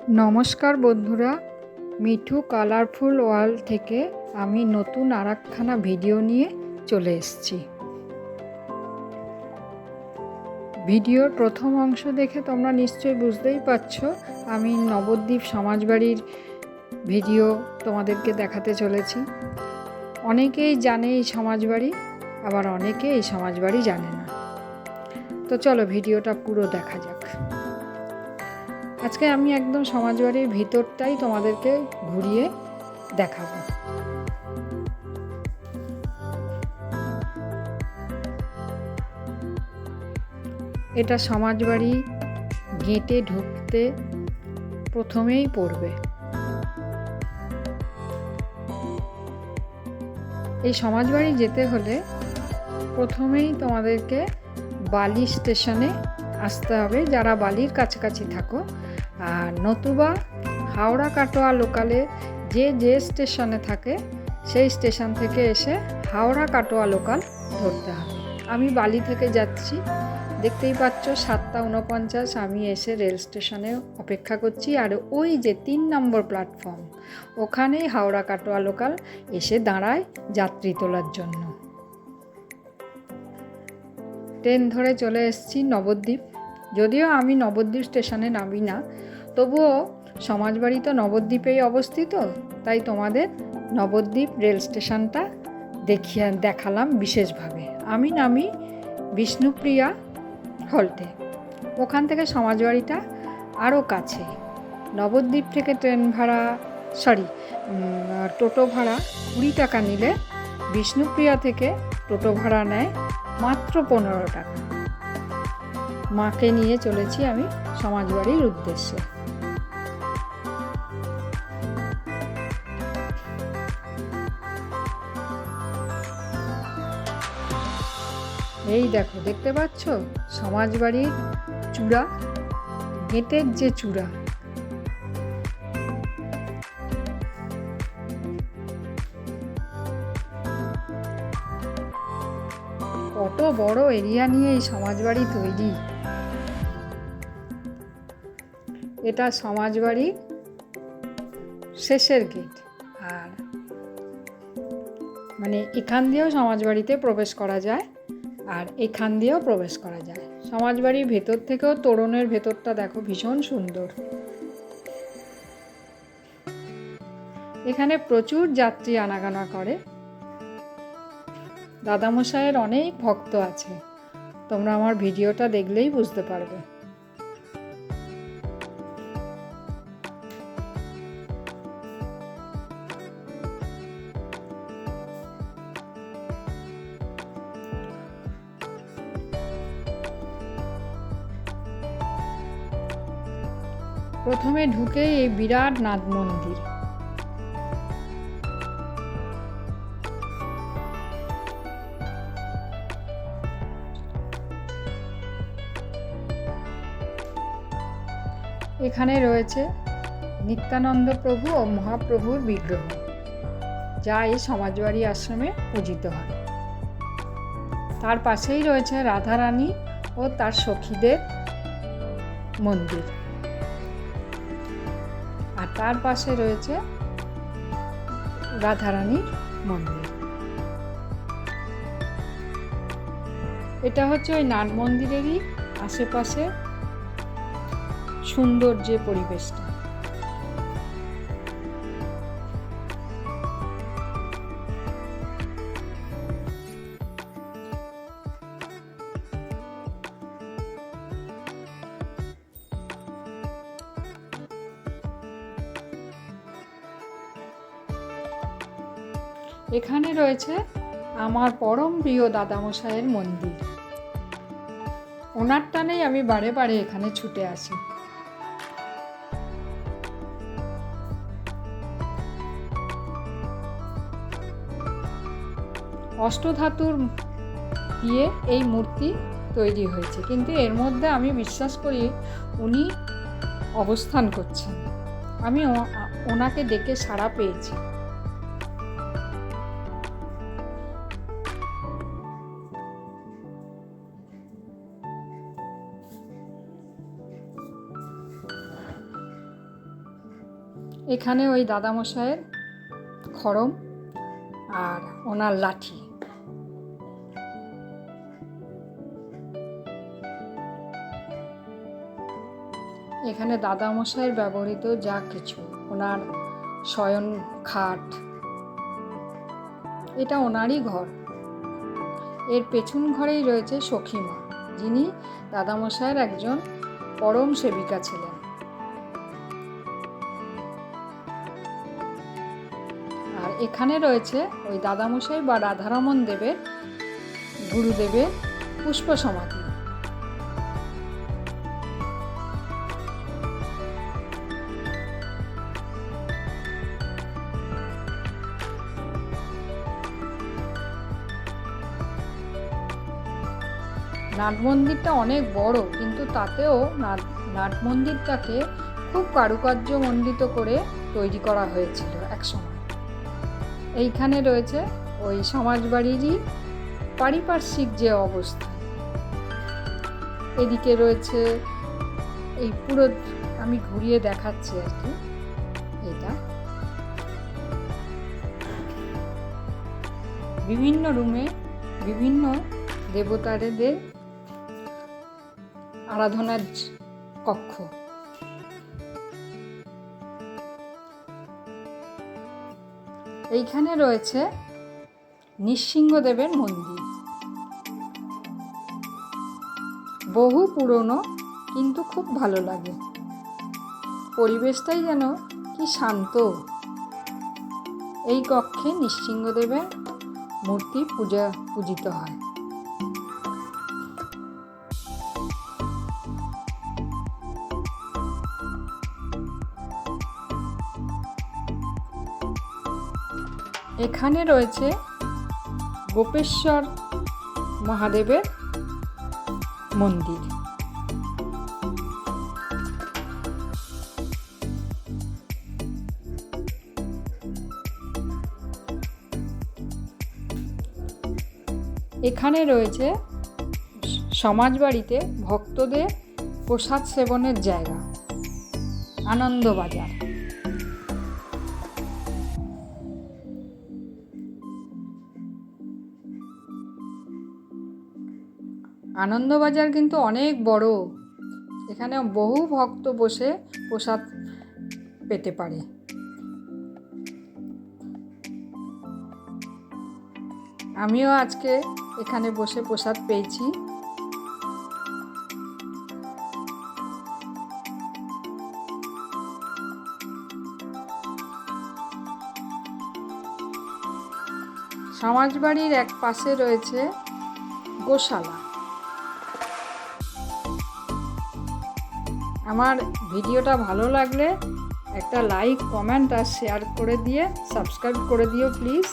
নমস্কার বন্ধুরা, Mithu colourful world থেকে আমি নতুন আরেকখানা ভিডিও নিয়ে চলে এসেছি। ভিডিওর প্রথম অংশ দেখে তোমরা নিশ্চয়ই বুঝতেই পারছো আমি নবদ্বীপ সমাজবাড়ির ভিডিও তোমাদেরকে দেখাতে চলেছি। অনেকেই জানে এই সমাজবাড়ি, আবার অনেকে এই সমাজবাড়ি জানে না। তো চলো ভিডিওটা পুরো দেখা যাক। আজকে আমি একদম সমাজবাড়ির ভিতরটাই তোমাদেরকে ঘুরিয়ে দেখাবো। এটা সমাজবাড়ি গেটে ঢুকতে প্রথমেই পড়বে। এই সমাজবাড়ি যেতে হলে প্রথমেই তোমাদেরকে বালি স্টেশনে আসতে হবে, যারা বালির কাছাকাছি থাকো, আর নতুবা হাওড়া কাটোয়া লোকালে যে স্টেশনে থাকে সেই স্টেশন থেকে এসে হাওড়া কাটোয়া লোকাল ধরতে হবে। আমি বালি থেকে যাচ্ছি, দেখতেই পাচ্ছ 7:49 আমি এসে রেল স্টেশনে অপেক্ষা করছি। আর ওই যে 3 নম্বর প্ল্যাটফর্ম, ওখানেই হাওড়া কাটোয়া লোকাল এসে দাঁড়ায় যাত্রী তোলার জন্য। ট্রেন ধরে চলে এসেছি নবদ্বীপ। যদিও আমি নবদ্বীপ স্টেশনে নামি না, তবুও সমাজবাড়ি তো নবদ্বীপেই অবস্থিত, তাই তোমাদের নবদ্বীপ রেল স্টেশনটা দেখালাম বিশেষভাবে। আমি নামি বিষ্ণুপ্রিয়া হল্টে, ওখান থেকে সমাজবাড়িটা আরও কাছে। নবদ্বীপ থেকে টোটো ভাড়া 20 টাকা নিলে বিষ্ণুপ্রিয়া থেকে টোটো ভাড়া নেয় মাত্র 15 টাকা। মাকে নিয়ে চলেছি আমি সমাজবাড়ির উদ্দেশ্যে। এই দেখো, দেখতে পাচ্ছ সমাজবাড়ির চূড়া, গেটের যে চূড়া, কত বড় এরিয়া নিয়ে এই সমাজবাড়ি তৈরি। এটা সমাজবাড়ির শেষের গেট, আর মানে এখান দিয়েও সমাজবাড়িতে প্রবেশ করা যায়, আর এখান দিয়েও প্রবেশ করা যায়। সমাজবাড়ির ভেতর থেকেও তোরণের ভেতরটা দেখো, ভীষণ সুন্দর। এখানে প্রচুর যাত্রী আনাগোনা করে। দাদামশাইয়ের অনেক ভক্ত আছে, তোমরা আমার ভিডিওটা দেখলেই বুঝতে পারবে। প্রথমে ঢুকে এই বিরাট নাথ মন্দির, এখানে রয়েছে নিত্যানন্দ প্রভু ও মহাপ্রভুর বিগ্রহ, যা এই সমাজবাড়ি আশ্রমে পূজিত হয়। তার পাশেই রয়েছে রাধারানী ও তার সখীদের মন্দির, আর তার পাশে রয়েছে রাধারানীর মন্দির। এটা হচ্ছে ওই নাট মন্দিরেরই আশেপাশে সুন্দর যে পরিবেশটা। এখানে রয়েছে আমার পরম প্রিয় দাদামশাইয়ের মন্দির। ওনার টানেই আমি বারে বারে এখানে ছুটে আসি। অষ্টধাতুর দিয়ে এই মূর্তি তৈরি হয়েছে, কিন্তু এর মধ্যে আমি বিশ্বাস করি উনি অবস্থান করছেন। আমি ওনাকে ডেকে সাড়া পেয়েছি। এখানে ওই দাদামশাইয়ের খড়ম আর ওনার লাঠি। এখানে দাদামশাইয়ের ব্যবহৃত যা কিছু, ওনার শয়ন খাট, এটা ওনারই ঘর। এর পেছন ঘরেই রয়েছে সখীমা, যিনি দাদামশাইয়ের একজন পরম সেবিকা ছিলেন। আর এখানে রয়েছে ওই দাদামশাই বা রাধারমণ দেবের গুরুদেবের পুষ্প সমাধি। নাট মন্দিরটা অনেক বড়, কিন্তু তাতেও নাট মন্দিরটাকে খুব কারুকার্য মণ্ডিত করে তৈরি করা হয়েছিল একসময়। এইখানে রয়েছে ওই সমাজবাড়িরই পারিপার্শ্বিক যে অবস্থা। এদিকে রয়েছে এই পুরো, আমি ঘুরিয়ে দেখাচ্ছি আর কি, এটা বিভিন্ন রুমে বিভিন্ন দেবতাদের আরাধনার কক্ষ। এইখানে রয়েছে নৃসিংহদেবের মন্দির, বহু পুরনো, কিন্তু খুব ভালো লাগে। পরিবেশটাই যেন কি শান্ত। এই কক্ষে নৃসিংহদেবের মূর্তি পূজিত হয়। এখানে রয়েছে গোপেশ্বর মহাদেবের মন্দির। এখানে রয়েছে সমাজবাড়িতে ভক্তদের প্রসাদ সেবনের জায়গা, আনন্দবাজার। আনন্দবাজার কিন্তু অনেক বড়, এখানে বহু ভক্ত বসে প্রসাদ পেতে পারে। আমিও আজকে এখানে বসে প্রসাদ পেয়েছি। সমাজবাড়ির এক পাশে রয়েছে গোশালা। আমার ভিডিওটা ভালো লাগলে একটা লাইক, কমেন্ট আর শেয়ার করে দিয়ে সাবস্ক্রাইব করে দিও প্লিজ।